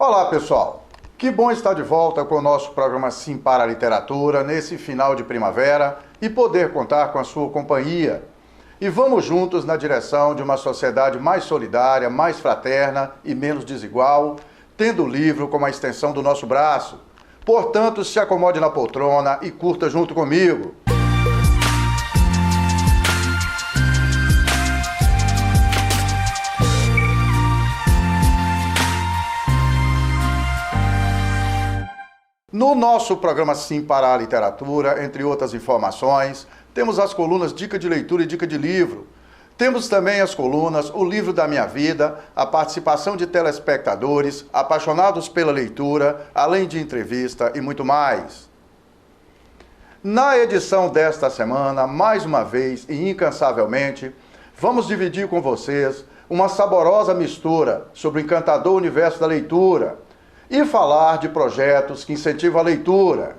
Olá, pessoal. Que bom estar de volta com o nosso programa Sim para a Literatura nesse final de primavera e poder contar com a sua companhia. E vamos juntos na direção de uma sociedade mais solidária, mais fraterna e menos desigual, tendo o livro como a extensão do nosso braço. Portanto, se acomode na poltrona e curta junto comigo. No nosso programa Sim para a Literatura, entre outras informações, temos as colunas Dica de Leitura e Dica de Livro. Temos também as colunas O Livro da Minha Vida, a participação de telespectadores, apaixonados pela leitura, além de entrevista e muito mais. Na edição desta semana, mais uma vez e incansavelmente, vamos dividir com vocês uma saborosa mistura sobre o encantador universo da leitura, e falar de projetos que incentivam a leitura.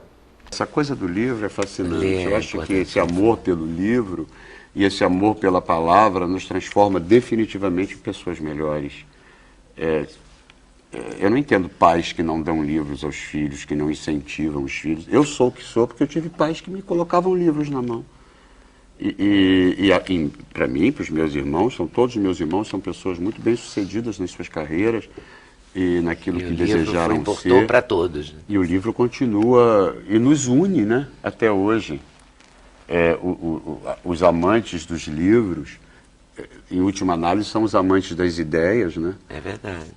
Essa coisa do livro é fascinante. Eu acho que esse amor pelo livro e esse amor pela palavra nos transforma definitivamente em pessoas melhores. Eu não entendo pais que não dão livros aos filhos, que não incentivam os filhos. Eu sou o que sou porque eu tive pais que me colocavam livros na mão. Para mim, para os meus irmãos, todos os meus irmãos são pessoas muito bem-sucedidas nas suas carreiras, e naquilo que desejaram ser. Para todos. Né? E o livro continua e nos une, né, até hoje. Os amantes dos livros, em última análise, são os amantes das ideias, né? É verdade.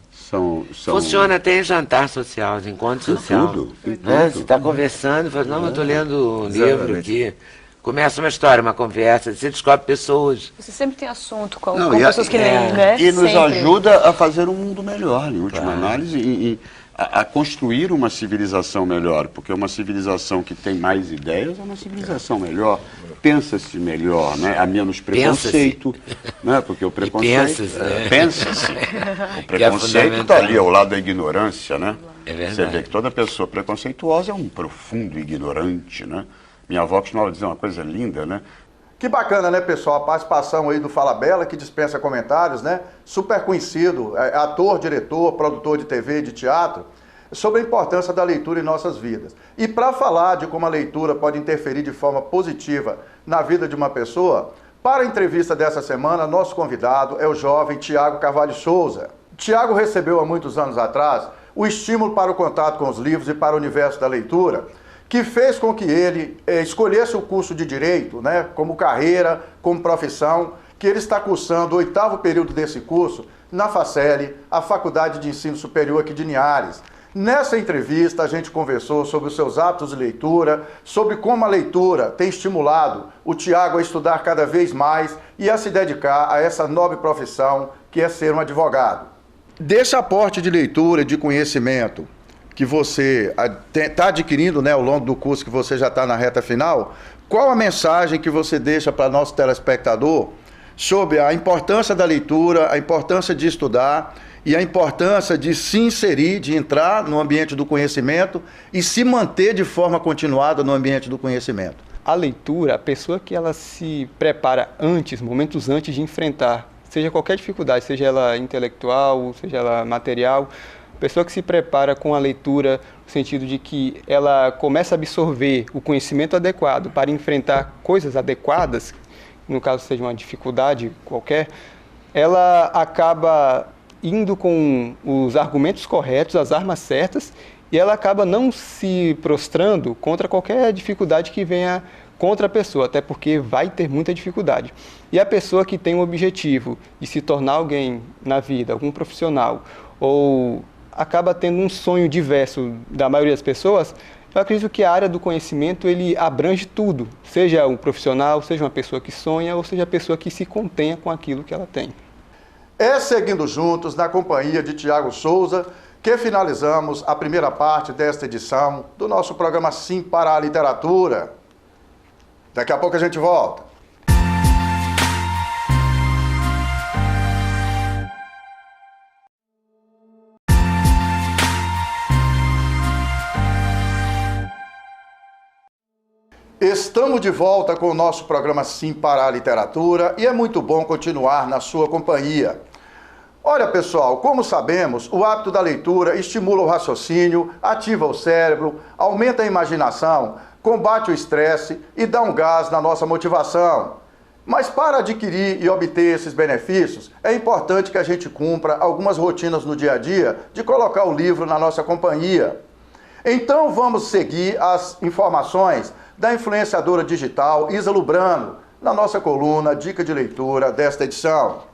Funciona até em jantar social, em encontro social. Tudo. Né? Você está conversando e fala, não, eu estou lendo um livro aqui. Começa uma história, uma conversa, você descobre pessoas. Você sempre tem assunto com pessoas que leem, né? E nos ajuda a fazer um mundo melhor, em última análise, a construir uma civilização melhor, porque uma civilização que tem mais ideias é uma civilização melhor, pensa-se melhor, né? Há menos preconceito, né? Porque o preconceito... Pensa-se. O preconceito está ali ao lado da ignorância, né? É verdade. Você vê que toda pessoa preconceituosa é um profundo ignorante, né? Minha avó costumava dizer uma coisa linda, né? Que bacana, né, pessoal? A participação aí do Fala Bela, que dispensa comentários, né? Super conhecido, ator, diretor, produtor de TV, de teatro, sobre a importância da leitura em nossas vidas. E para falar de como a leitura pode interferir de forma positiva na vida de uma pessoa, para a entrevista dessa semana, nosso convidado é o jovem Tiago Carvalho Souza. Tiago recebeu há muitos anos atrás o estímulo para o contato com os livros e para o universo da leitura, que fez com que ele escolhesse o curso de Direito, né, como carreira, como profissão, que ele está cursando o 8º período desse curso na FACEL, a Faculdade de Ensino Superior aqui de Linhares. Nessa entrevista, a gente conversou sobre os seus hábitos de leitura, sobre como a leitura tem estimulado o Tiago a estudar cada vez mais e a se dedicar a essa nobre profissão que é ser um advogado. Desse aporte de leitura e de conhecimento que você está adquirindo, né, ao longo do curso que você já está na reta final, qual a mensagem que você deixa para nosso telespectador sobre a importância da leitura, a importância de estudar e a importância de se inserir, de entrar no ambiente do conhecimento e se manter de forma continuada no ambiente do conhecimento? A leitura, a pessoa que ela se prepara antes, momentos antes de enfrentar, seja qualquer dificuldade, seja ela intelectual, seja ela material, pessoa que se prepara com a leitura no sentido de que ela começa a absorver o conhecimento adequado para enfrentar coisas adequadas, no caso seja uma dificuldade qualquer, ela acaba indo com os argumentos corretos, as armas certas, e ela acaba não se prostrando contra qualquer dificuldade que venha contra a pessoa, até porque vai ter muita dificuldade. E a pessoa que tem o objetivo de se tornar alguém na vida, algum profissional, ou acaba tendo um sonho diverso da maioria das pessoas, eu acredito que a área do conhecimento ele abrange tudo, seja um profissional, seja uma pessoa que sonha, ou seja a pessoa que se contenha com aquilo que ela tem. Seguindo juntos, na companhia de Tiago Souza, que finalizamos a primeira parte desta edição do nosso programa Sim para a Literatura. Daqui a pouco a gente volta. Estamos de volta com o nosso programa Sim para a Literatura e é muito bom continuar na sua companhia. Olha, pessoal, como sabemos, o hábito da leitura estimula o raciocínio, ativa o cérebro, aumenta a imaginação, combate o estresse e dá um gás na nossa motivação. Mas para adquirir e obter esses benefícios, é importante que a gente cumpra algumas rotinas no dia a dia de colocar o livro na nossa companhia. Então vamos seguir as informações da influenciadora digital Isa Lubrano, na nossa coluna Dica de Leitura desta edição.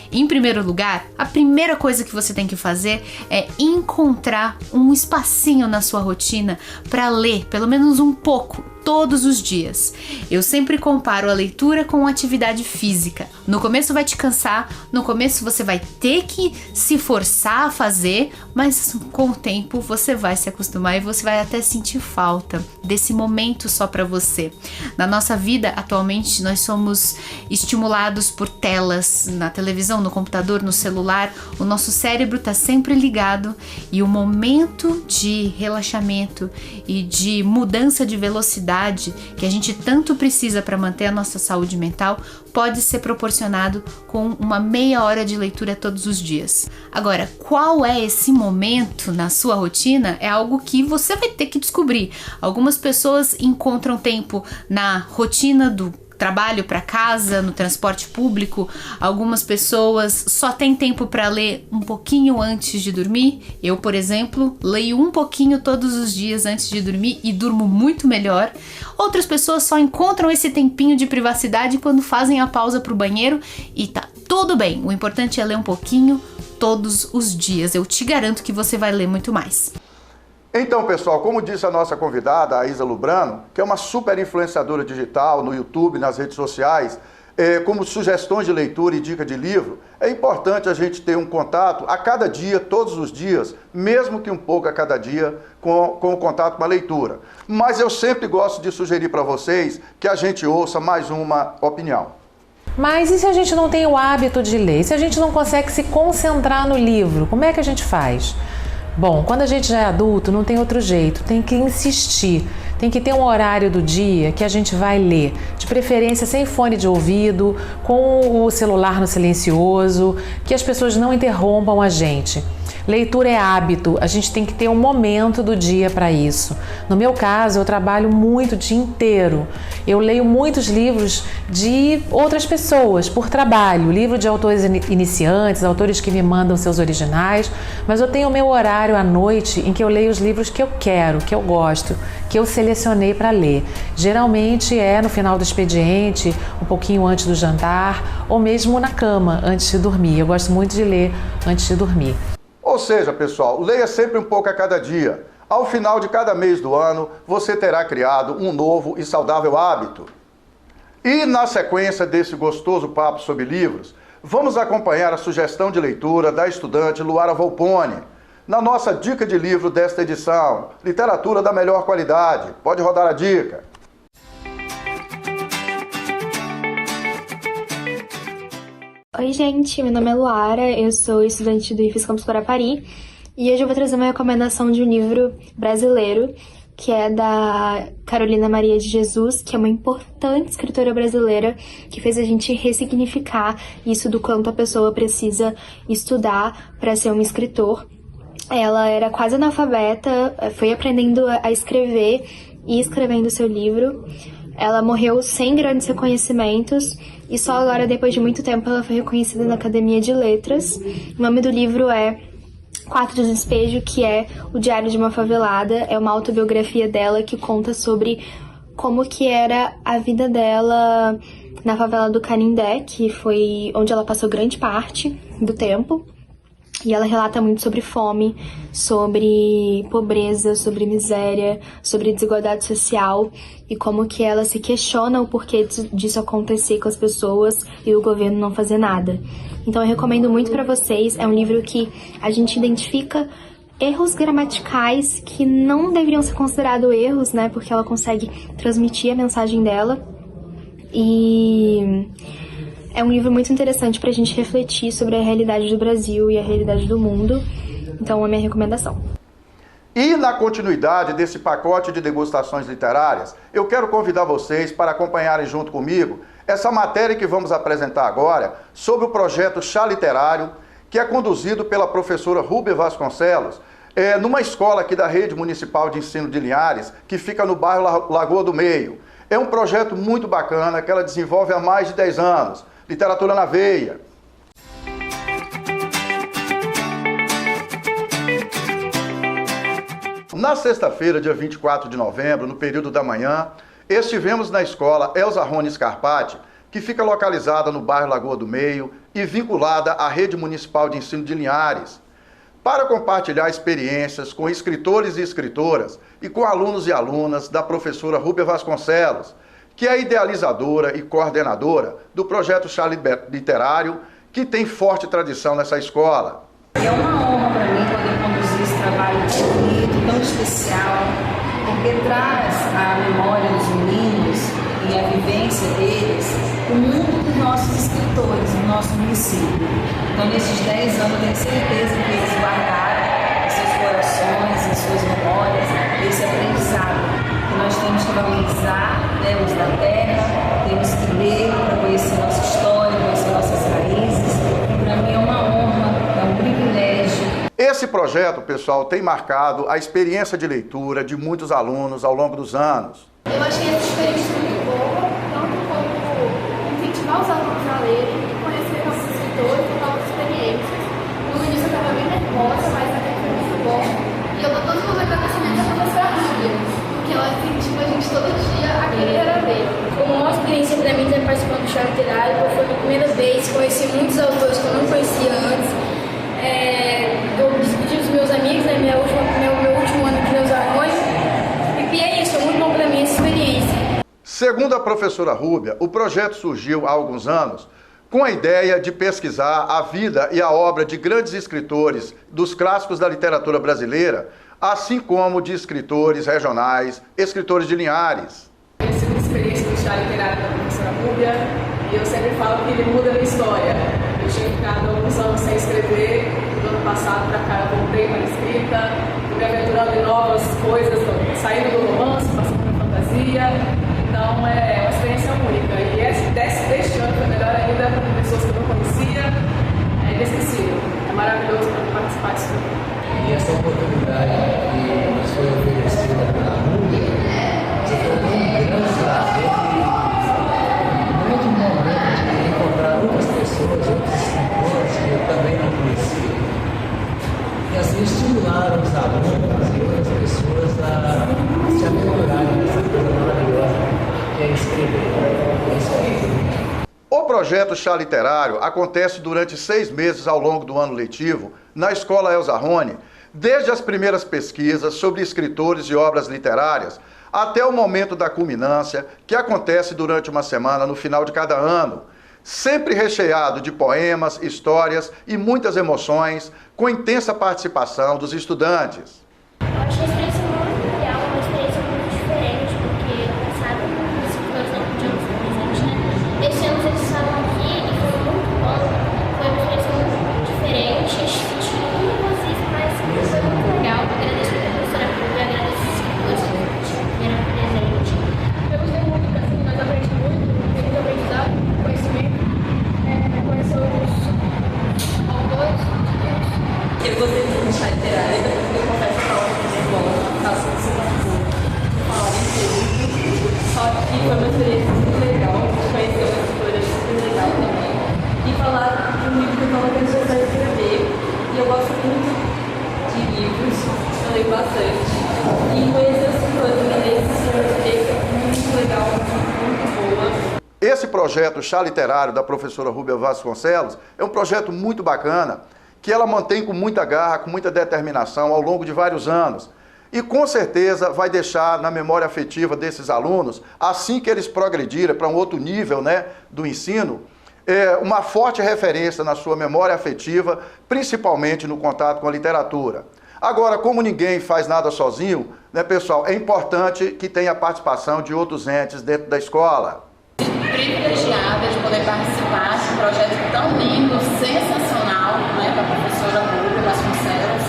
Em primeiro lugar, a primeira coisa que você tem que fazer é encontrar um espacinho na sua rotina para ler, pelo menos um pouco, todos os dias. Eu sempre comparo a leitura com atividade física. No começo vai te cansar, no começo você vai ter que se forçar a fazer, mas com o tempo você vai se acostumar e você vai até sentir falta desse momento só para você. Na nossa vida, atualmente, nós somos estimulados por telas, na televisão, no computador, no celular. O nosso cérebro está sempre ligado e o momento de relaxamento e de mudança de velocidade que a gente tanto precisa para manter a nossa saúde mental pode ser proporcionado com uma meia hora de leitura todos os dias. Agora, qual é esse momento na sua rotina? É algo que você vai ter que descobrir. Algumas pessoas encontram tempo na rotina do trabalho para casa, no transporte público. Algumas pessoas só têm tempo para ler um pouquinho antes de dormir. Eu, por exemplo, leio um pouquinho todos os dias antes de dormir e durmo muito melhor. Outras pessoas só encontram esse tempinho de privacidade quando fazem a pausa para o banheiro e tá tudo bem. O importante é ler um pouquinho todos os dias. Eu te garanto que você vai ler muito mais. Então, pessoal, como disse a nossa convidada, a Isa Lubrano, que é uma super influenciadora digital no YouTube, nas redes sociais, como sugestões de leitura e dica de livro, é importante a gente ter um contato a cada dia, todos os dias, mesmo que um pouco a cada dia, com o contato com a leitura. Mas eu sempre gosto de sugerir para vocês que a gente ouça mais uma opinião. Mas e se a gente não tem o hábito de ler? E se a gente não consegue se concentrar no livro, como é que a gente faz? Bom, quando a gente já é adulto, não tem outro jeito, tem que insistir, tem que ter um horário do dia que a gente vai ler, de preferência sem fone de ouvido, com o celular no silencioso, que as pessoas não interrompam a gente. Leitura é hábito, a gente tem que ter um momento do dia para isso. No meu caso, eu trabalho muito o dia inteiro. Eu leio muitos livros de outras pessoas, por trabalho, livro de autores iniciantes, autores que me mandam seus originais, mas eu tenho o meu horário à noite em que eu leio os livros que eu quero, que eu gosto, que eu selecionei para ler. Geralmente é no final do expediente, um pouquinho antes do jantar, ou mesmo na cama, antes de dormir. Eu gosto muito de ler antes de dormir. Ou seja, pessoal, leia sempre um pouco a cada dia. Ao final de cada mês do ano, você terá criado um novo e saudável hábito. E na sequência desse gostoso papo sobre livros, vamos acompanhar a sugestão de leitura da estudante Luara Volpone, na nossa dica de livro desta edição, Literatura da Melhor Qualidade. Pode rodar a dica. Oi gente, meu nome é Luara, eu sou estudante do IFES Campus Guarapari e hoje eu vou trazer uma recomendação de um livro brasileiro que é da Carolina Maria de Jesus, que é uma importante escritora brasileira que fez a gente ressignificar isso do quanto a pessoa precisa estudar para ser um escritor. Ela era quase analfabeta, foi aprendendo a escrever e escrevendo seu livro. Ela morreu sem grandes reconhecimentos e só agora, depois de muito tempo, ela foi reconhecida na Academia de Letras. O nome do livro é Quarto do Despejo, que é o Diário de uma Favelada. É uma autobiografia dela que conta sobre como que era a vida dela na favela do Canindé, que foi onde ela passou grande parte do tempo. E ela relata muito sobre fome, sobre pobreza, sobre miséria, sobre desigualdade social e como que ela se questiona o porquê disso acontecer com as pessoas e o governo não fazer nada. Então eu recomendo muito para vocês, é um livro que a gente identifica erros gramaticais que não deveriam ser considerados erros, né, porque ela consegue transmitir a mensagem dela. E é um livro muito interessante pra gente refletir sobre a realidade do Brasil e a realidade do mundo. Então, é a minha recomendação. E na continuidade desse pacote de degustações literárias, eu quero convidar vocês para acompanharem junto comigo essa matéria que vamos apresentar agora sobre o projeto Chá Literário, que é conduzido pela professora Rúbia Vasconcelos, numa escola aqui da Rede Municipal de Ensino de Linhares, que fica no bairro Lagoa do Meio. É um projeto muito bacana que ela desenvolve há mais de 10 anos. Literatura na veia. Na sexta-feira, dia 24 de novembro, no período da manhã, estivemos na escola Elza Rony Scarpati, que fica localizada no bairro Lagoa do Meio e vinculada à Rede Municipal de Ensino de Linhares, para compartilhar experiências com escritores e escritoras e com alunos e alunas da professora Rúbia Vasconcelos, que é idealizadora e coordenadora do projeto Chá Literário, que tem forte tradição nessa escola. É uma honra para mim poder conduzir esse trabalho tão bonito, tão especial, porque traz a memória dos meninos e a vivência deles o mundo dos nossos escritores, do nosso município. Então, nesses 10 anos, eu tenho certeza que eles guardaram em seus corações, em suas memórias, esse aprendizado que nós temos que valorizar, né, os da terra, temos que ler para conhecer nossa história, conhecer nossas raízes. Para mim é uma honra, é um privilégio. Esse projeto, pessoal, tem marcado a experiência de leitura de muitos alunos ao longo dos anos. Eu achei essa experiência muito boa, tanto como incentivar os alunos a lerem, conhecer nossos escritores e novas experiências. No início eu estava bem nervosa, mas até que foi muito bom. E eu dou todos os meus agradecimentos à professora Rúbia, porque ela incentiva a gente todo dia a querer ler. Foi uma experiência para mim ter participado do Chá Literário, porque foi a minha primeira vez, conheci muitos autores que eu não conhecia antes. Eu despedi dos meus amigos, né, meu último ano de Elza Rony, e é isso, é muito bom para mim essa experiência. Segundo a professora Rúbia, o projeto surgiu há alguns anos com a ideia de pesquisar a vida e a obra de grandes escritores dos clássicos da literatura brasileira, assim como de escritores regionais, escritores de Linhares. Essa é uma experiência do Chá Literário da professora Rúbia, e eu sempre falo que ele muda a minha história. Eu tinha ficado alguns anos sem escrever, do ano passado para cá eu voltei para a escrita, me aventurando em novas coisas, saindo do romance, passando para a fantasia. Então é uma experiência única. E deste ano foi melhor ainda com pessoas que eu não conhecia. É inesquecível. É maravilhoso para participar disso. E essa oportunidade que nos foi oferecida pela Rúbia, foi um grande prazer e um grande momento de encontrar outras pessoas, outros escritores que eu também não conhecia. E assim estimularam os alunos e outras pessoas a se aventurarem nessa coisa maravilhosa que é escrever. É isso aí. O projeto Chá Literário acontece durante 6 meses ao longo do ano letivo na Escola Elza Rony, desde as primeiras pesquisas sobre escritores e obras literárias até o momento da culminância, que acontece durante uma semana no final de cada ano, sempre recheado de poemas, histórias e muitas emoções, com intensa participação dos estudantes. Eu achei a experiência muito legal, uma experiência muito diferente, porque no passado os escritores não podiam estar presentes, né? Esse ano eles estavam aqui e foi muito bom, foi uma experiência muito diferente, inclusive, mas foi muito legal. Agradeço a professora Rúbia, agradeço os escritores que estiveram presentes. Eu gostei muito, assim, nós aprendemos muito, tem muito aprendizado, conhecimento, conhecer outros autores. Eu gostei muito do Chá Literário, eu confesso que a aula foi bom, faço isso falar em tudo. Só que foi uma experiência muito legal, conhecer uma escritora super legal também. E falar de um livro que eu estava pensando em escrever. E eu gosto muito de livros, eu leio bastante. E conhecer as escritoras mineiras foi uma experiência muito legal, muito boa. Esse projeto Chá Literário da professora Rúbia Vasconcelos é um projeto muito bacana, que ela mantém com muita garra, com muita determinação ao longo de vários anos. E com certeza vai deixar na memória afetiva desses alunos, assim que eles progredirem para um outro nível, né, do ensino, uma forte referência na sua memória afetiva, principalmente no contato com a literatura. Agora, como ninguém faz nada sozinho, né, pessoal, é importante que tenha a participação de outros entes dentro da escola. Privilegiada de poder participar de um projeto tão lindo, sensacional, né, da professora Rúbia Vasconcelos,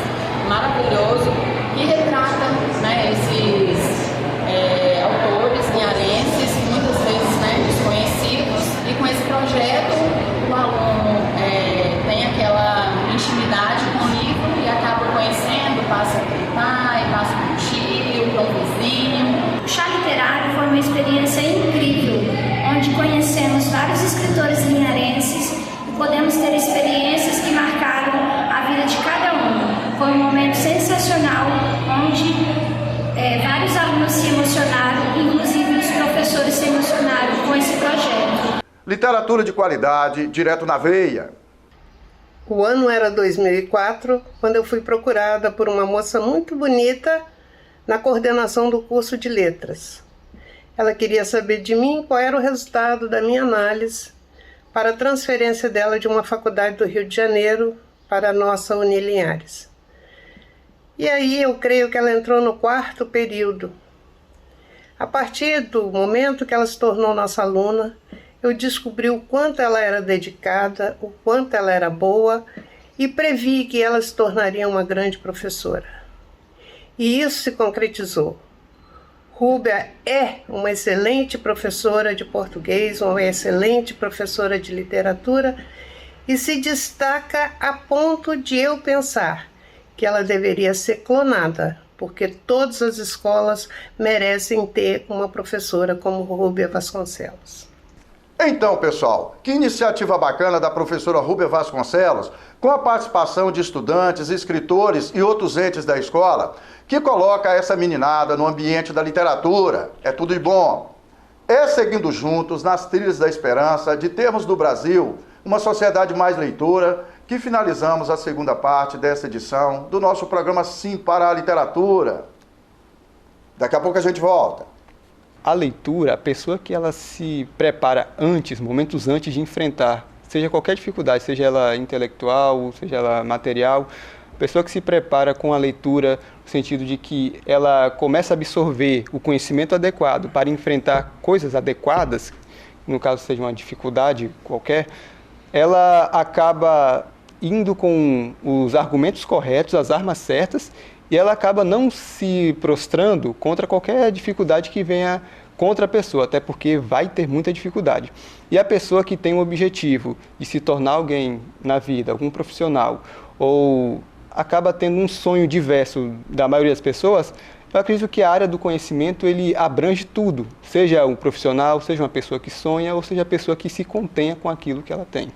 maravilhoso, que retrata, né, esses autores linharenses, muitas vezes, né, desconhecidos, e com esse projeto o aluno tem aquela intimidade com o livro e acaba conhecendo, passa para o pai, passa para o tio, para um vizinho. O chá literário foi uma experiência incrível, onde conhecemos vários escritores linharenses e podemos ter experiências que marcaram a vida de cada um. Foi um momento sensacional, onde vários alunos se emocionaram, inclusive os professores se emocionaram com esse projeto. Literatura de qualidade, direto na veia. O ano era 2004, quando eu fui procurada por uma moça muito bonita na coordenação do curso de letras. Ela queria saber de mim qual era o resultado da minha análise para a transferência dela de uma faculdade do Rio de Janeiro para a nossa Unilinhares. E aí eu creio que ela entrou no 4º período. A partir do momento que ela se tornou nossa aluna, eu descobri o quanto ela era dedicada, o quanto ela era boa e previ que ela se tornaria uma grande professora. E isso se concretizou. Rúbia é uma excelente professora de português, uma excelente professora de literatura e se destaca a ponto de eu pensar que ela deveria ser clonada, porque todas as escolas merecem ter uma professora como Rúbia Vasconcelos. Então, pessoal, que iniciativa bacana da professora Rúbia Vasconcelos, com a participação de estudantes, escritores e outros entes da escola, que coloca essa meninada no ambiente da literatura. É tudo de bom. É seguindo juntos nas trilhas da esperança de termos no Brasil uma sociedade mais leitora, que finalizamos a segunda parte dessa edição do nosso programa Sim para a Literatura. Daqui a pouco a gente volta. A leitura, a pessoa que ela se prepara antes, momentos antes de enfrentar, seja qualquer dificuldade, seja ela intelectual, seja ela material, a pessoa que se prepara com a leitura no sentido de que ela começa a absorver o conhecimento adequado para enfrentar coisas adequadas, no caso seja uma dificuldade qualquer, ela acaba indo com os argumentos corretos, as armas certas, e ela acaba não se prostrando contra qualquer dificuldade que venha contra a pessoa, até porque vai ter muita dificuldade. E a pessoa que tem o objetivo de se tornar alguém na vida, algum profissional, ou acaba tendo um sonho diverso da maioria das pessoas, eu acredito que a área do conhecimento ele abrange tudo, seja um profissional, seja uma pessoa que sonha, ou seja a pessoa que se contenha com aquilo que ela tem.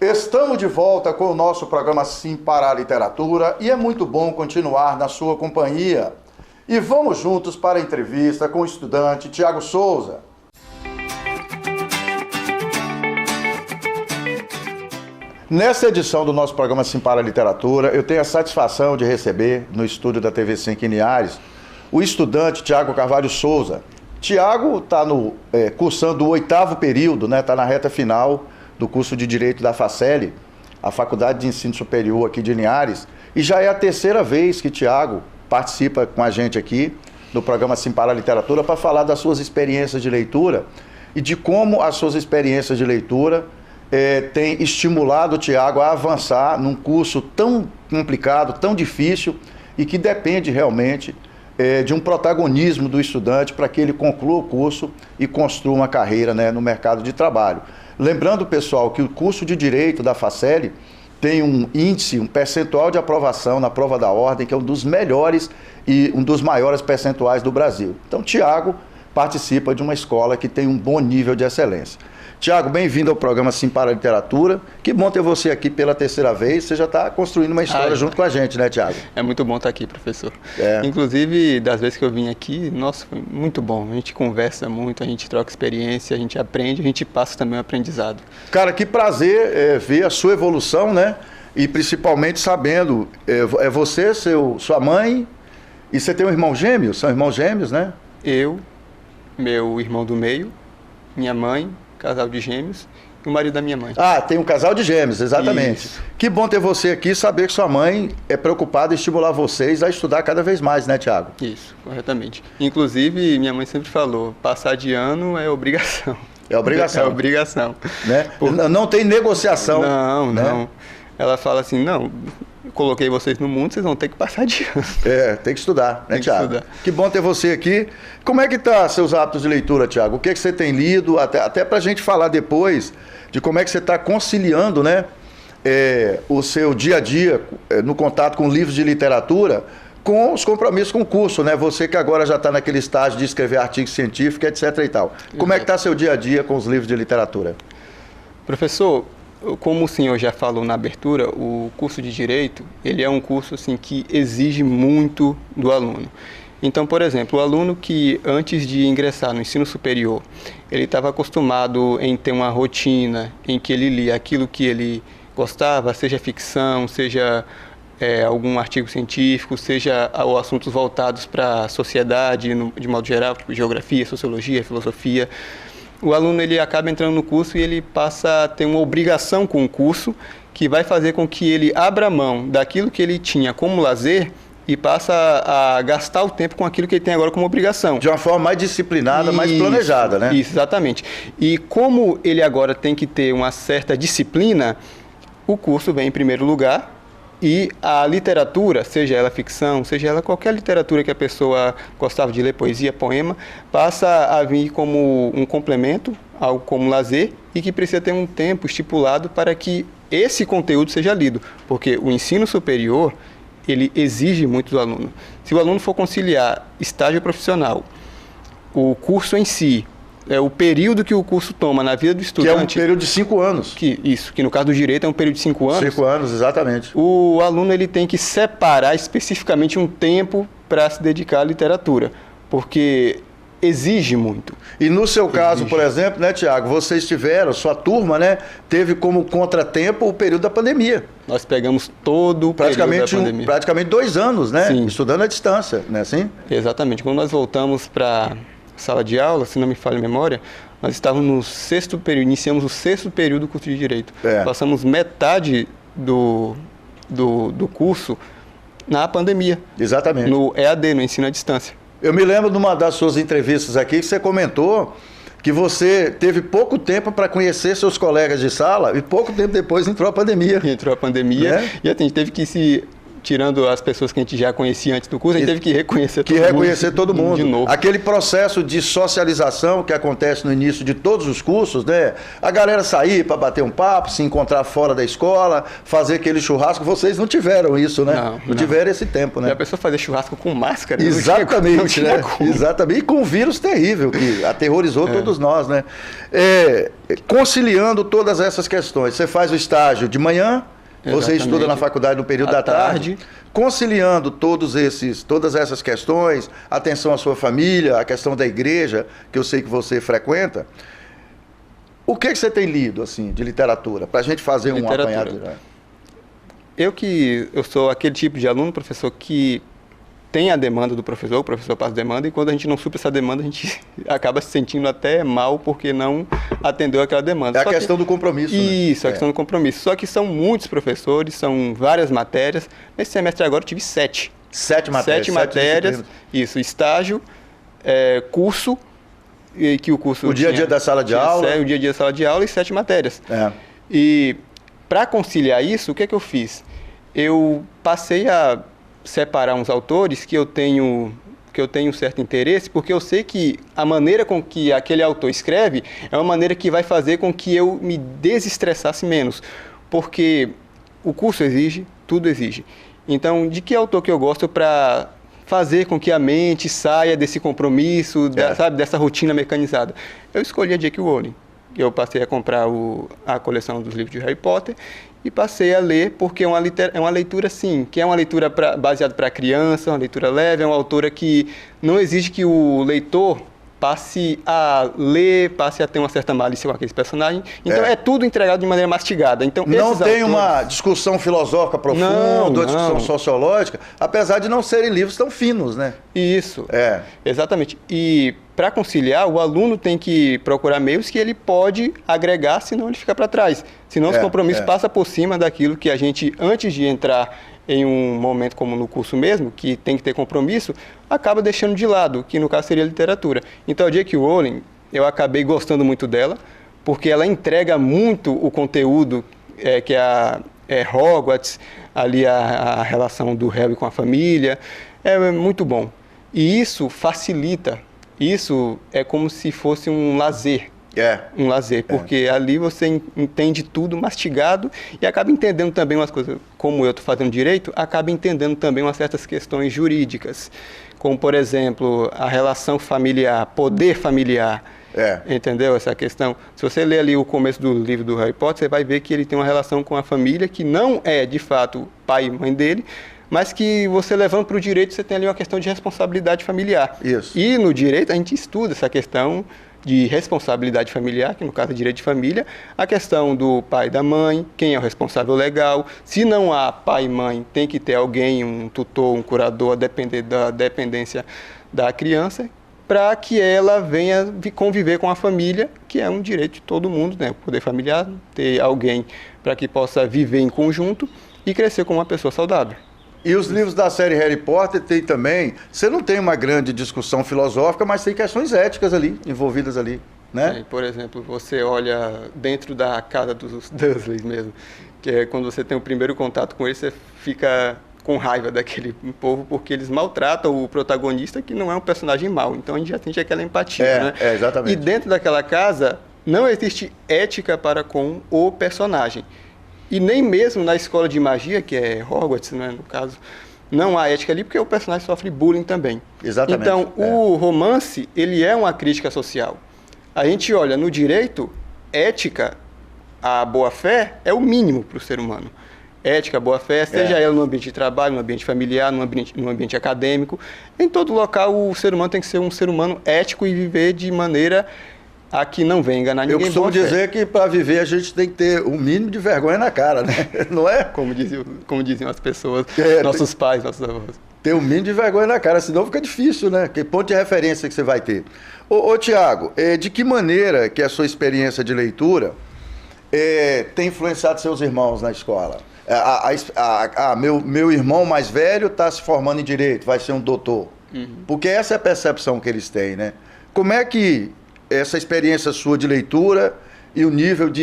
Estamos de volta com o nosso programa Sim para a Literatura e é muito bom continuar na sua companhia. E vamos juntos para a entrevista com o estudante Tiago Souza. Nessa edição do nosso programa Sim para a Literatura, eu tenho a satisfação de receber no estúdio da TV 5 em Linhares o estudante Tiago Carvalho Souza. Tiago está cursando o 8º período, né? Está na reta final do curso de Direito da Faceli, a Faculdade de Ensino Superior aqui de Linhares, e já é a 3ª vez que Tiago participa com a gente aqui no programa Sim para a Literatura para falar das suas experiências de leitura e de como as suas experiências de leitura têm estimulado o Tiago a avançar num curso tão complicado, tão difícil e que depende realmente de um protagonismo do estudante para que ele conclua o curso e construa uma carreira, né, no mercado de trabalho. Lembrando, pessoal, que o curso de Direito da Faceli tem um índice, um percentual de aprovação na prova da ordem, que é um dos melhores e um dos maiores percentuais do Brasil. Então, Tiago participa de uma escola que tem um bom nível de excelência. Tiago, bem-vindo ao programa Sim para a Literatura. Que bom ter você aqui pela 3ª vez. Você já está construindo uma história junto com a gente, né, Tiago? É muito bom estar aqui, professor. Inclusive, das vezes que eu vim aqui, nossa, foi muito bom. A gente conversa muito, a gente troca experiência, a gente aprende, a gente passa também o aprendizado. Cara, que prazer ver a sua evolução, né? E principalmente sabendo, você, sua mãe, e você tem um irmão gêmeo? São irmãos gêmeos, né? Eu, meu irmão do meio, minha mãe, casal de gêmeos, o marido da minha mãe. Ah, tem um casal de gêmeos, exatamente. Isso. Que bom ter você aqui e saber que sua mãe é preocupada em estimular vocês a estudar cada vez mais, né, Tiago? Isso, corretamente. Inclusive, minha mãe sempre falou, passar de ano é obrigação. É obrigação. É obrigação. Né? Não tem negociação. Não, né? não. Ela fala assim, não, coloquei vocês no mundo, vocês vão ter que passar de ano. Tem que estudar, né, Tem que Tiago? estudar. Que bom ter você aqui. Como é que tá seus hábitos de leitura, Tiago? O que você tem lido? Até pra gente falar depois de como é que você está conciliando, né, o seu dia a dia no contato com livros de literatura com os compromissos com o curso, né? Você que agora já está naquele estágio de escrever artigo científico, etc. e tal. Como é que está seu dia a dia com os livros de literatura? Professor, como o senhor já falou na abertura, o curso de Direito, ele é um curso assim, que exige muito do aluno. Então, por exemplo, o aluno que antes de ingressar no ensino superior, ele estava acostumado em ter uma rotina em que ele lia aquilo que ele gostava, seja ficção, seja algum artigo científico, seja assuntos voltados para a sociedade, de modo geral, geografia, sociologia, filosofia. O aluno ele acaba entrando no curso e ele passa a ter uma obrigação com o curso que vai fazer com que ele abra mão daquilo que ele tinha como lazer e passa a gastar o tempo com aquilo que ele tem agora como obrigação. De uma forma mais disciplinada, mais planejada, né? Isso, exatamente. E como ele agora tem que ter uma certa disciplina, o curso vem em primeiro lugar e a literatura, seja ela ficção, seja ela qualquer literatura que a pessoa gostava de ler, poesia, poema, passa a vir como um complemento, algo como lazer, e que precisa ter um tempo estipulado para que esse conteúdo seja lido, porque o ensino superior, ele exige muito do aluno. Se o aluno for conciliar estágio profissional, o curso em si, o período que o curso toma na vida do estudante... Que é um período de 5 anos. Que no caso do Direito é um período de 5 anos. 5 anos, exatamente. O aluno ele tem que separar especificamente um tempo para se dedicar à literatura, porque exige muito. E no seu caso, por exemplo, né, Tiago, vocês tiveram, sua turma, né, teve como contratempo o período da pandemia. Nós pegamos todo o período da pandemia. Praticamente 2 anos, né? Sim. Estudando à distância, né, assim? Exatamente. Quando nós voltamos para sala de aula, se não me falha a memória, nós estávamos no 6º período, iniciamos o 6º período do curso de Direito. Passamos metade do curso na pandemia. Exatamente. No EAD, no ensino à distância. Eu me lembro de uma das suas entrevistas aqui que você comentou que você teve pouco tempo para conhecer seus colegas de sala e pouco tempo depois entrou a pandemia. Entrou a pandemia e a gente teve que tirando as pessoas que a gente já conhecia antes do curso, a gente teve que reconhecer todo mundo de novo. Aquele processo de socialização que acontece no início de todos os cursos, né? A galera sair para bater um papo, se encontrar fora da escola, fazer aquele churrasco. Vocês não tiveram isso, né? Não tiveram esse tempo, né? E a pessoa fazer churrasco com máscara. Exatamente, não tinha né? como. Exatamente. E com um vírus terrível que aterrorizou todos nós, né? Conciliando todas essas questões. Você faz o estágio de manhã, você estuda na faculdade no período da tarde, conciliando todas essas questões, atenção à sua família, a questão da igreja, que eu sei que você frequenta. O que você tem lido, assim, de literatura, para a gente fazer um apanhado? Eu sou aquele tipo de aluno, professor, que tem a demanda do professor, o professor passa demanda, e quando a gente não supre essa demanda, a gente acaba se sentindo até mal porque não atendeu aquela demanda. É a questão do compromisso. Isso, né? a questão do compromisso. Só que são muitos professores, são várias matérias. Nesse semestre agora eu tive 7. 7 matérias. 7 matérias, isso, estágio, curso, que o curso... O dia a dia da sala de aula. O dia a dia da sala de aula e 7 matérias. E para conciliar isso, o que é que eu fiz? Eu passei a separar uns autores que eu tenho um certo interesse, porque eu sei que a maneira com que aquele autor escreve é uma maneira que vai fazer com que eu me desestressasse menos, porque o curso exige, tudo exige. Então, de que autor que eu gosto para fazer com que a mente saia desse compromisso, dessa rotina mecanizada? Eu escolhi a J.K. Rowling. Eu passei a comprar a coleção dos livros de Harry Potter e passei a ler, porque é uma leitura, sim, que é uma leitura baseada para criança, uma leitura leve, é uma autora que não exige que o leitor passe a ler, passe a ter uma certa malícia com aqueles personagens. Então é tudo entregado de maneira mastigada. Então, não tem uma discussão filosófica profunda, uma discussão sociológica, apesar de não serem livros tão finos, né? Isso. Exatamente. E para conciliar, o aluno tem que procurar meios que ele pode agregar, senão ele fica para trás. Senão os compromissos passam por cima daquilo que a gente, antes de entrar em um momento como no curso mesmo, que tem que ter compromisso, acaba deixando de lado, que no caso seria literatura. Então a J.K. Rowling, eu acabei gostando muito dela, porque ela entrega muito o conteúdo que é Hogwarts, ali a relação do Harry com a família, é muito bom. E isso facilita, isso é como se fosse um lazer. Um lazer, porque ali você entende tudo mastigado e acaba entendendo também umas coisas, como eu estou fazendo direito, acaba entendendo também umas certas questões jurídicas, como, por exemplo, a relação familiar, poder familiar, entendeu essa questão? Se você ler ali o começo do livro do Harry Potter, você vai ver que ele tem uma relação com a família que não é, de fato, pai e mãe dele, mas que você levando para o direito, você tem ali uma questão de responsabilidade familiar. Isso. E no direito a gente estuda essa questão de responsabilidade familiar, que no caso é direito de família, a questão do pai e da mãe, quem é o responsável legal, se não há pai e mãe, tem que ter alguém, um tutor, um curador, a depender da dependência da criança, para que ela venha conviver com a família, que é um direito de todo mundo, né? O poder familiar, ter alguém para que possa viver em conjunto e crescer como uma pessoa saudável. E os livros da série Harry Potter tem também, você não tem uma grande discussão filosófica, mas tem questões éticas ali, envolvidas ali, né? Por exemplo, você olha dentro da casa dos Dursleys mesmo, que é quando você tem o primeiro contato com eles, você fica com raiva daquele povo, porque eles maltratam o protagonista, que não é um personagem mau, então a gente já sente aquela empatia, né? Exatamente. E dentro daquela casa, não existe ética para com o personagem. E nem mesmo na escola de magia, que é Hogwarts, né, no caso, não há ética ali, porque o personagem sofre bullying também. Exatamente. Então, o romance, ele é uma crítica social. A gente olha no direito, ética, a boa-fé é o mínimo para o ser humano. Ética, boa-fé, seja ela no ambiente de trabalho, no ambiente familiar, no ambiente acadêmico. Em todo local, o ser humano tem que ser um ser humano ético e viver de maneira a que não venha enganar ninguém. Eu costumo dizer que para viver a gente tem que ter um mínimo de vergonha na cara, né? Não é? Como diziam as pessoas, nossos pais, nossos avós. Ter um mínimo de vergonha na cara, senão fica difícil, né? Que ponto de referência que você vai ter? Ô Tiago, de que maneira que a sua experiência de leitura tem influenciado seus irmãos na escola? Meu irmão mais velho está se formando em Direito, vai ser um doutor. Porque essa é a percepção que eles têm, né? Como é que essa experiência sua de leitura e o nível de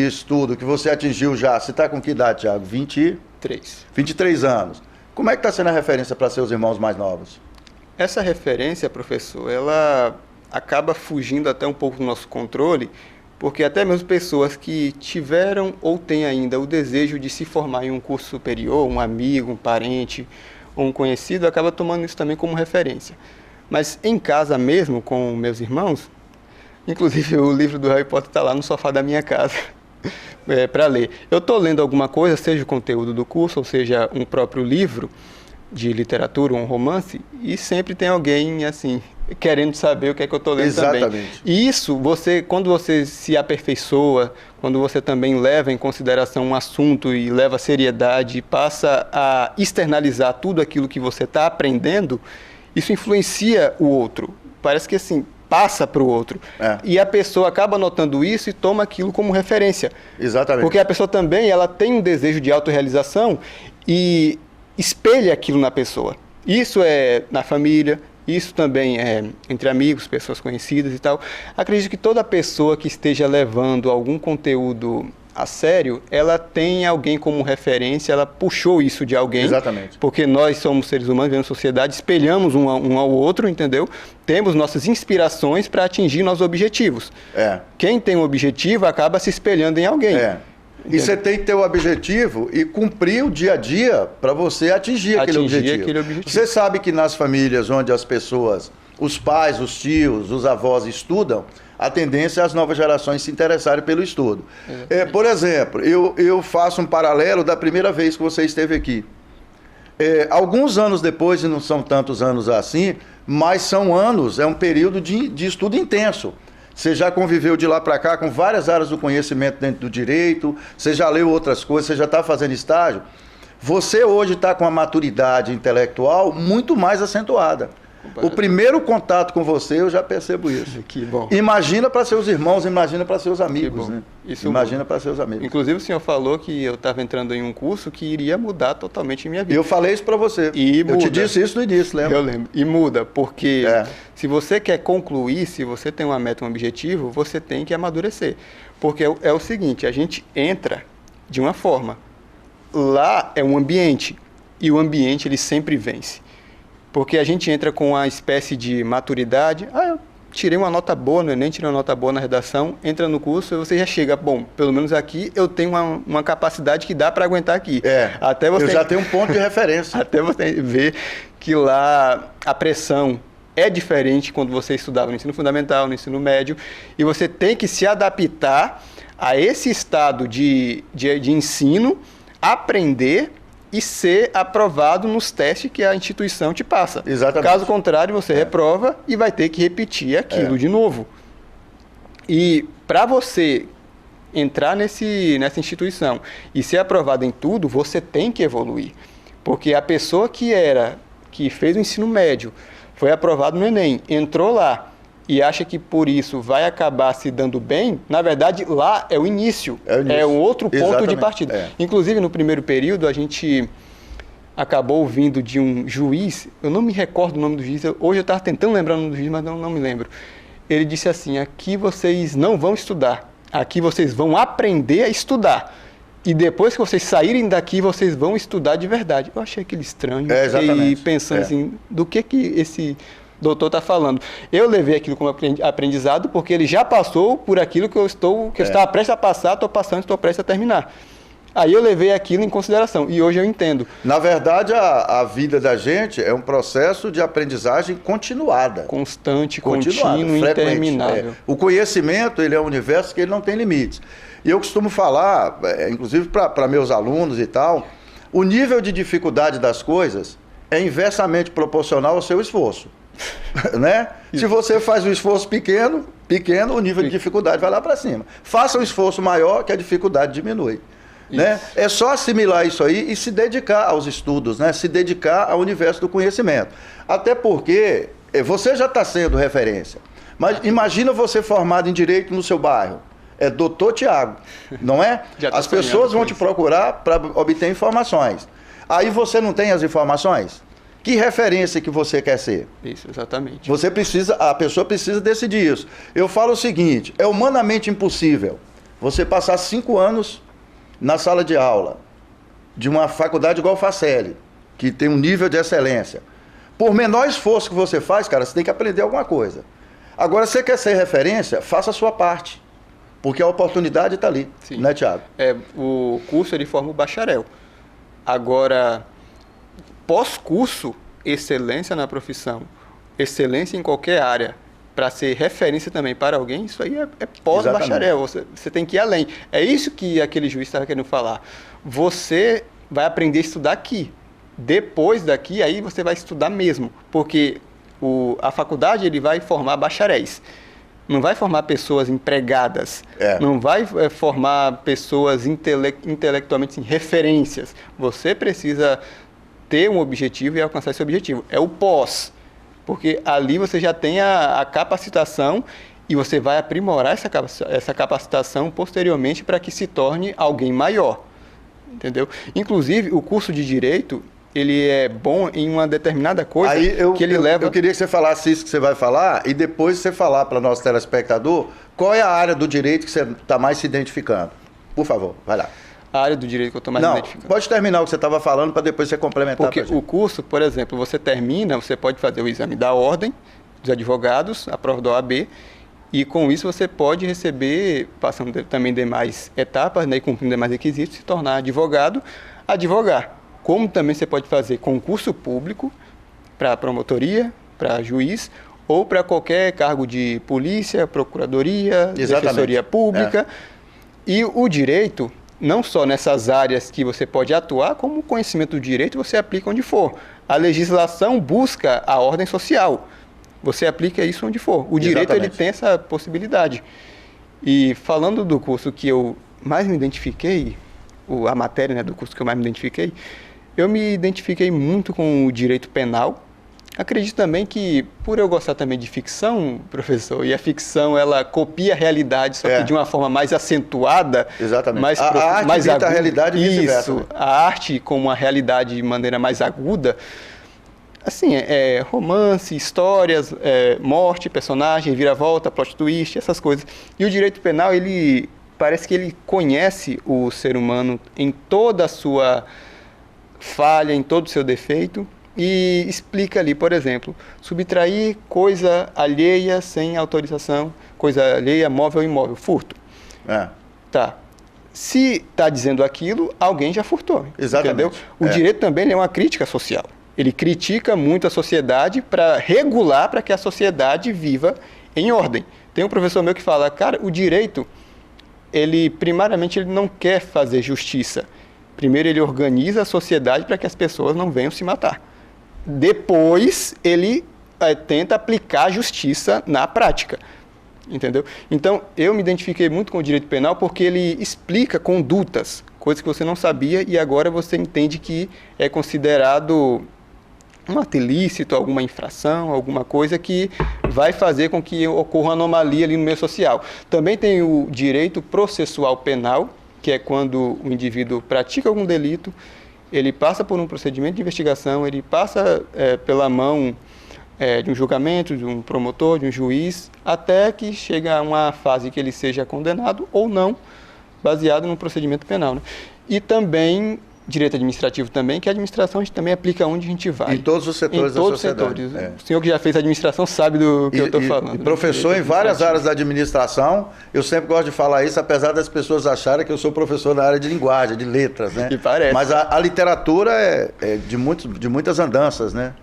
estudo que você atingiu já, você está com que idade, Tiago? 23 anos. Como é que está sendo a referência para seus irmãos mais novos? Essa referência, professor, ela acaba fugindo até um pouco do nosso controle, porque até mesmo pessoas que tiveram ou têm ainda o desejo de se formar em um curso superior, um amigo, um parente ou um conhecido, acaba tomando isso também como referência. Mas em casa mesmo, com meus irmãos, inclusive o livro do Harry Potter está lá no sofá da minha casa para ler. Eu estou lendo alguma coisa, seja o conteúdo do curso, ou seja, um próprio livro de literatura, um romance, e sempre tem alguém assim, querendo saber o que é que eu estou lendo também. E isso, quando você se aperfeiçoa, quando você também leva em consideração um assunto e leva seriedade e passa a externalizar tudo aquilo que você está aprendendo, isso influencia o outro. Parece que assim, passa para o outro. E a pessoa acaba notando isso e toma aquilo como referência. Exatamente. Porque a pessoa também ela tem um desejo de autorrealização e espelha aquilo na pessoa. Isso é na família, isso também é entre amigos, pessoas conhecidas e tal. Acredito que toda pessoa que esteja levando algum conteúdo a sério, ela tem alguém como referência, ela puxou isso de alguém. Exatamente. Porque nós somos seres humanos, vivemos em sociedade, espelhamos um ao outro, entendeu? Temos nossas inspirações para atingir nossos objetivos. Quem tem um objetivo acaba se espelhando em alguém. E você tem que ter o objetivo e cumprir o dia a dia para você atingir aquele objetivo. Você sabe que nas famílias onde as pessoas, os pais, os tios, os avós estudam, a tendência é as novas gerações se interessarem pelo estudo. Por exemplo, eu faço um paralelo da primeira vez que você esteve aqui. Alguns anos depois, e não são tantos anos assim, mas são anos, é um período de estudo intenso. Você já conviveu de lá para cá com várias áreas do conhecimento dentro do direito, você já leu outras coisas, você já está fazendo estágio. Você hoje está com a maturidade intelectual muito mais acentuada. O primeiro contato com você, eu já percebo isso. Que bom. Imagina para seus irmãos, imagina para seus amigos. Né? Isso imagina para seus amigos. Inclusive, o senhor falou que eu estava entrando em um curso que iria mudar totalmente a minha vida. Eu falei isso para você. Eu te disse isso no início, lembra? Eu lembro. E muda, porque se você quer concluir, se você tem uma meta, um objetivo, você tem que amadurecer. Porque é o seguinte, a gente entra de uma forma. Lá é um ambiente, e o ambiente ele sempre vence. Porque a gente entra com uma espécie de maturidade, eu tirei uma nota boa no Enem, tirei uma nota boa na redação, entra no curso e você já chega, bom, pelo menos aqui eu tenho uma capacidade que dá para aguentar aqui. Até você, eu já tenho um ponto de referência. Até você ver que lá a pressão é diferente quando você estudava no ensino fundamental, no ensino médio, e você tem que se adaptar a esse estado de ensino, aprender e ser aprovado nos testes que a instituição te passa. Exatamente. Caso contrário, você reprova e vai ter que repetir aquilo de novo. E para você entrar nessa instituição e ser aprovado em tudo, você tem que evoluir. Porque a pessoa que fez o ensino médio, foi aprovado no Enem, entrou lá e acha que por isso vai acabar se dando bem, na verdade, lá é o início. É um outro ponto de partida. Inclusive, no primeiro período, a gente acabou ouvindo de um juiz, eu não me recordo o nome do juiz, hoje eu estava tentando lembrar o nome do juiz, mas não me lembro. Ele disse assim, aqui vocês não vão estudar, aqui vocês vão aprender a estudar. E depois que vocês saírem daqui, vocês vão estudar de verdade. Eu achei aquilo estranho. E pensando assim, do que esse doutor está falando. Eu levei aquilo como aprendizado porque ele já passou por aquilo que eu estava prestes a passar, estou passando, estou prestes a terminar. Aí eu levei aquilo em consideração e hoje eu entendo. Na verdade, a vida da gente é um processo de aprendizagem continuada. Constante, contínuo, interminável. O conhecimento, ele é um universo que ele não tem limites. E eu costumo falar, inclusive para meus alunos e tal, o nível de dificuldade das coisas é inversamente proporcional ao seu esforço. Né? Se você faz um esforço pequeno, o nível de dificuldade vai lá para cima. Faça um esforço maior que a dificuldade diminui. Né? É só assimilar isso aí e se dedicar aos estudos, né? Se dedicar ao universo do conhecimento. Até porque você já está sendo referência. Mas imagina você formado em Direito no seu bairro. É Dr. Tiago, não é? As pessoas vão te procurar para obter informações. Aí você não tem as informações? Que referência que você quer ser? Isso, exatamente. A pessoa precisa decidir isso. Eu falo o seguinte, é humanamente impossível você passar 5 anos na sala de aula de uma faculdade igual a Faceli, que tem um nível de excelência. Por menor esforço que você faz, cara, você tem que aprender alguma coisa. Agora, você quer ser referência, faça a sua parte. Porque a oportunidade está ali, né, Tiago? O curso ele forma o bacharel. Agora, pós-curso, excelência na profissão, excelência em qualquer área, para ser referência também para alguém, isso aí é pós-bacharel. Você tem que ir além. É isso que aquele juiz estava querendo falar. Você vai aprender a estudar aqui. Depois daqui, aí você vai estudar mesmo. Porque a faculdade ele vai formar bacharéis. Não vai formar pessoas empregadas, não vai formar pessoas intelectualmente assim, referências. Você precisa ter um objetivo e alcançar esse objetivo. É o pós, porque ali você já tem a capacitação e você vai aprimorar essa capacitação posteriormente para que se torne alguém maior, entendeu? Inclusive, o curso de Direito, ele é bom em uma determinada coisa que ele leva... Eu queria que você falasse isso que você vai falar e depois você falar para o nosso telespectador qual é a área do direito que você está mais se identificando. Por favor, vai lá. A área do direito que eu estou mais identificando. Pode terminar o que você estava falando para depois você complementar. Porque o curso, por exemplo, você termina, você pode fazer o exame da ordem dos advogados, a prova da OAB, e com isso você pode receber, passando também demais etapas, né, e cumprindo demais requisitos, se tornar advogado, advogar. Como também você pode fazer concurso público para promotoria, para juiz, ou para qualquer cargo de polícia, procuradoria, defensoria pública. E o direito, não só nessas áreas que você pode atuar, como o conhecimento do direito você aplica onde for. A legislação busca a ordem social. Você aplica isso onde for. O direito ele tem essa possibilidade. E falando do curso que eu mais me identifiquei, a matéria, né, do curso que eu mais me identifiquei, eu me identifiquei muito com o direito penal. Acredito também que, por eu gostar também de ficção, professor, e a ficção ela copia a realidade, só que de uma forma mais acentuada, mais a arte mais imita a realidade e vice-versa. Isso, a arte como a realidade de maneira mais aguda, assim, romance, histórias, morte, personagem, viravolta, plot twist, essas coisas. E o direito penal, ele parece que ele conhece o ser humano em toda a sua falha, em todo o seu defeito, e explica ali, por exemplo, subtrair coisa alheia sem autorização, coisa alheia, móvel ou imóvel, furto. Tá. Se está dizendo aquilo, alguém já furtou. Exatamente. Entendeu? O direito também é uma crítica social. Ele critica muito a sociedade para regular, para que a sociedade viva em ordem. Tem um professor meu que fala, cara, o direito, primariamente, ele não quer fazer justiça. Primeiro, ele organiza a sociedade para que as pessoas não venham se matar. Depois, ele tenta aplicar a justiça na prática. Entendeu? Então, eu me identifiquei muito com o direito penal porque ele explica condutas, coisas que você não sabia e agora você entende que é considerado um ato ilícito, alguma infração, alguma coisa que vai fazer com que ocorra uma anomalia ali no meio social. Também tem o direito processual penal, que é quando o indivíduo pratica algum delito, ele passa por um procedimento de investigação, ele passa pela mão de um julgamento, de um promotor, de um juiz, até que chega a uma fase que ele seja condenado ou não, baseado no procedimento penal. Né? E também, direito administrativo também, que a administração a gente também aplica onde a gente vai. Em todos os setores da sociedade. Em todos os setores. O senhor que já fez administração sabe do que eu estou falando. E professor em várias áreas da administração, eu sempre gosto de falar isso, apesar das pessoas acharem que eu sou professor na área de linguagem, de letras, né? Que parece. Mas a literatura é de muitas andanças, né?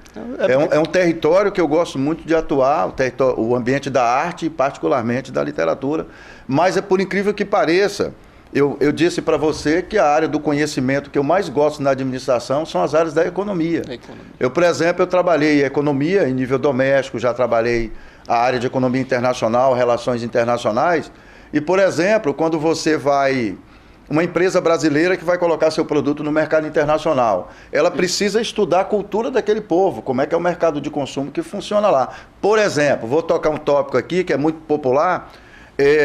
É um território que eu gosto muito de atuar, o ambiente da arte e particularmente da literatura. Mas por incrível que pareça, eu disse para você que a área do conhecimento que eu mais gosto na administração são as áreas da economia. Eu, por exemplo, eu trabalhei economia em nível doméstico, já trabalhei a área de economia internacional, relações internacionais. E, por exemplo, quando você vai... Uma empresa brasileira que vai colocar seu produto no mercado internacional, ela precisa estudar a cultura daquele povo, como é que é o mercado de consumo que funciona lá. Por exemplo, vou tocar um tópico aqui que é muito popular.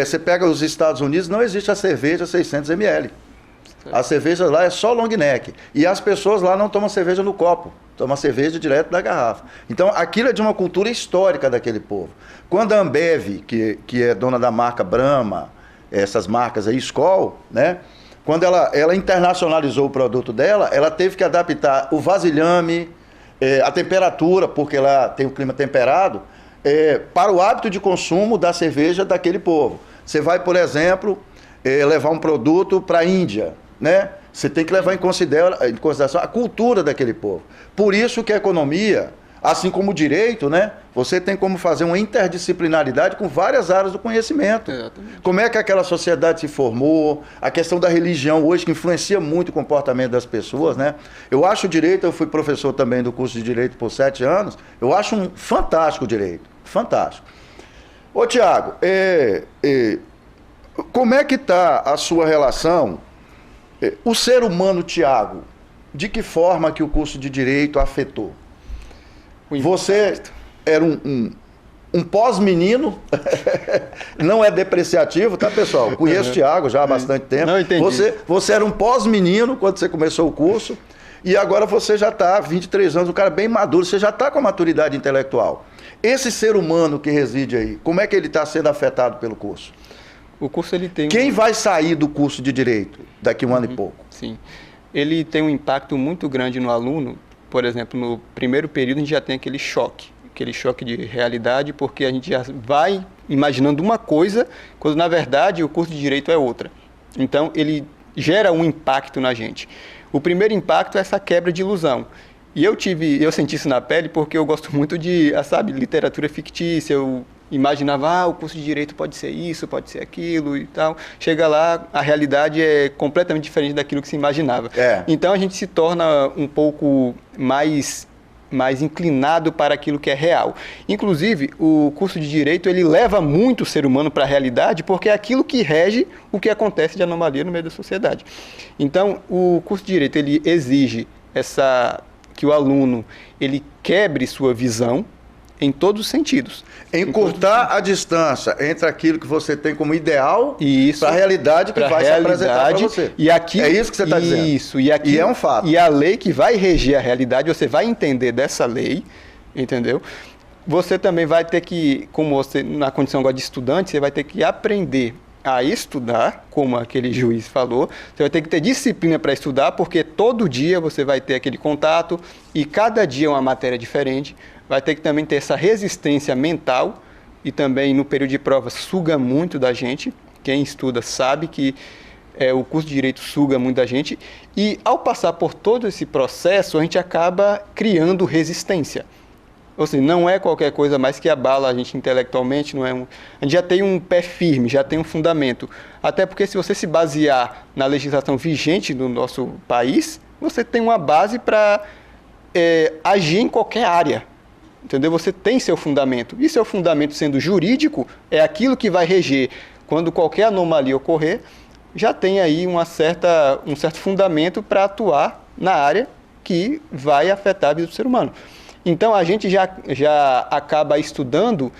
Você pega os Estados Unidos, não existe a cerveja 600 ml. A cerveja lá é só long neck. E as pessoas lá não tomam cerveja no copo, tomam cerveja direto da garrafa. Então, aquilo é de uma cultura histórica daquele povo. Quando a Ambev, que é dona da marca Brahma, essas marcas aí, Skol, né? Quando ela internacionalizou o produto dela, ela teve que adaptar o vasilhame, a temperatura, porque ela tem o clima temperado, para o hábito de consumo da cerveja daquele povo. Você vai, por exemplo, levar um produto para a Índia, né? Você tem que levar em consideração a cultura daquele povo. Por isso que a economia, assim como o direito, né? Você tem como fazer uma interdisciplinaridade com várias áreas do conhecimento. Exatamente. Como é que aquela sociedade se formou, a questão da religião hoje, que influencia muito o comportamento das pessoas, né? Eu acho o direito, eu fui professor também do curso de Direito por 7 anos, eu acho um fantástico direito, fantástico. Ô Tiago, como é que está a sua relação, o ser humano, Tiago, de que forma que o curso de Direito afetou? Você era um pós-menino, não é depreciativo, tá, pessoal? Conheço o Tiago já há bastante tempo. Não entendi. Você era um pós-menino quando você começou o curso e agora você já está, 23 anos, um cara bem maduro, você já está com a maturidade intelectual. Esse ser humano que reside aí, como é que ele está sendo afetado pelo curso? O curso ele tem... Quem vai sair do curso de Direito daqui a um ano e pouco? Sim. Ele tem um impacto muito grande no aluno. Por exemplo, no primeiro período a gente já tem aquele choque de realidade, porque a gente já vai imaginando uma coisa, quando na verdade o curso de Direito é outra. Então ele gera um impacto na gente. O primeiro impacto é essa quebra de ilusão. E eu senti isso na pele porque eu gosto muito de, literatura fictícia, eu imaginava, o curso de Direito pode ser isso, pode ser aquilo e tal. Chega lá, a realidade é completamente diferente daquilo que se imaginava. Então a gente se torna um pouco mais inclinado para aquilo que é real. Inclusive, o curso de Direito, ele leva muito o ser humano para a realidade, porque é aquilo que rege o que acontece de anomalia no meio da sociedade. Então, o curso de Direito, ele exige que o aluno ele quebre sua visão em todos os sentidos. Encurtar a distância entre aquilo que você tem como ideal para a realidade que vai se apresentar para você. É isso que você está dizendo. Isso. E é um fato. E a lei que vai reger a realidade, você vai entender dessa lei, entendeu? Você também vai ter que, como você, na condição agora de estudante, você vai ter que aprender a estudar, como aquele juiz falou. Você vai ter que ter disciplina para estudar, porque todo dia você vai ter aquele contato e cada dia é uma matéria diferente. Vai ter que também ter essa resistência mental e também no período de prova suga muito da gente. Quem estuda sabe que o curso de Direito suga muito da gente. E ao passar por todo esse processo, a gente acaba criando resistência. Ou seja, não é qualquer coisa mais que abala a gente intelectualmente, a gente já tem um pé firme, já tem um fundamento. Até porque se você se basear na legislação vigente do nosso país, você tem uma base para agir em qualquer área. Entendeu? Você tem seu fundamento. E seu fundamento sendo jurídico, é aquilo que vai reger. Quando qualquer anomalia ocorrer, já tem aí um certo fundamento para atuar na área que vai afetar a vida do ser humano. Então, a gente já acaba estudando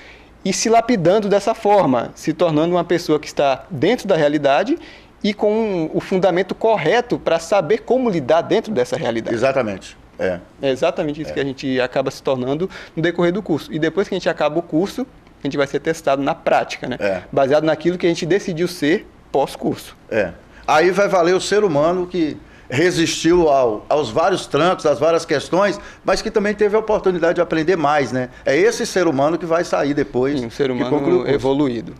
e se lapidando dessa forma, se tornando uma pessoa que está dentro da realidade e com o fundamento correto para saber como lidar dentro dessa realidade. Exatamente. É exatamente isso que a gente acaba se tornando no decorrer do curso. E depois que a gente acaba o curso, a gente vai ser testado na prática, né? Baseado naquilo que a gente decidiu ser pós-curso. Aí vai valer o ser humano que resistiu aos vários trancos, às várias questões, mas que também teve a oportunidade de aprender mais, né? É esse ser humano que vai sair depois. Sim, um ser humano evoluído.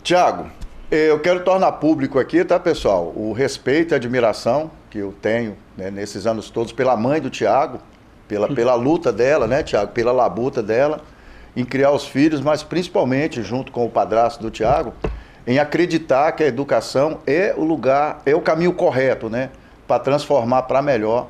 Tiago, eu quero tornar público aqui, tá, pessoal, o respeito e a admiração que eu tenho, né, nesses anos todos pela mãe do Tiago, pela luta dela, né, Tiago, pela labuta dela em criar os filhos, mas principalmente junto com o padrasto do Tiago, em acreditar que a educação é o caminho correto, né, para transformar para melhor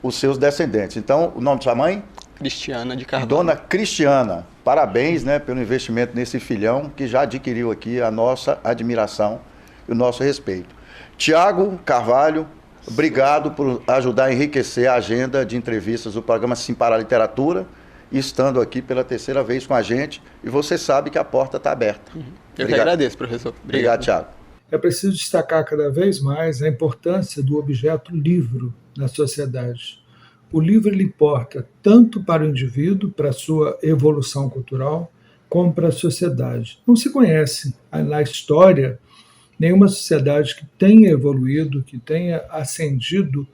os seus descendentes. Então, o nome de sua mãe? Cristiana de Carvalho. Dona Cristiana, parabéns, né, pelo investimento nesse filhão que já adquiriu aqui a nossa admiração e o nosso respeito. Tiago Carvalho, obrigado por ajudar a enriquecer a agenda de entrevistas do programa Sim para a Literatura, estando aqui pela terceira vez com a gente, e você sabe que a porta está aberta. Eu que agradeço, professor. Obrigado, Tiago. É preciso destacar cada vez mais a importância do objeto livro na sociedade. O livro ele importa tanto para o indivíduo, para a sua evolução cultural, como para a sociedade. Não se conhece na história nenhuma sociedade que tenha evoluído, que tenha ascendido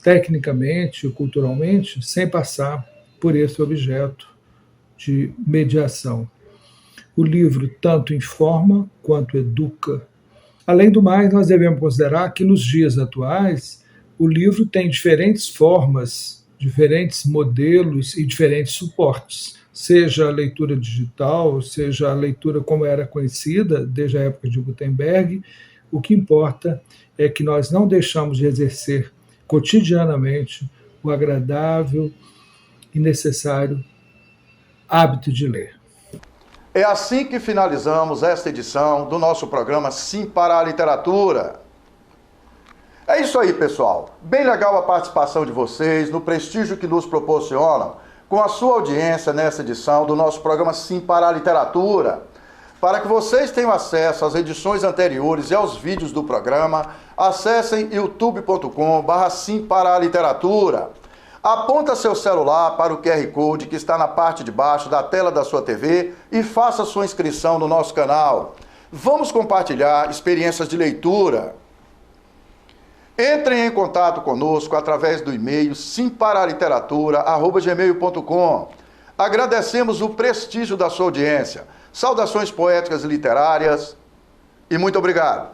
tecnicamente ou culturalmente, sem passar por esse objeto de mediação. O livro tanto informa quanto educa. Além do mais, nós devemos considerar que nos dias atuais, o livro tem diferentes formas, diferentes modelos e diferentes suportes. Seja a leitura digital, seja a leitura como era conhecida desde a época de Gutenberg, o que importa é que nós não deixamos de exercer cotidianamente o agradável e necessário hábito de ler. É assim que finalizamos esta edição do nosso programa Sim para a Literatura. É isso aí, pessoal. Bem legal a participação de vocês, no prestígio que nos proporcionam, com a sua audiência nessa edição do nosso programa Sim para a Literatura. Para que vocês tenham acesso às edições anteriores e aos vídeos do programa, acessem youtube.com/Sim para a Literatura. Aponta seu celular para o QR Code que está na parte de baixo da tela da sua TV e faça sua inscrição no nosso canal. Vamos compartilhar experiências de leitura. Entrem em contato conosco através do e-mail simparaliteratura@gmail.com. Agradecemos o prestígio da sua audiência. Saudações poéticas e literárias e muito obrigado.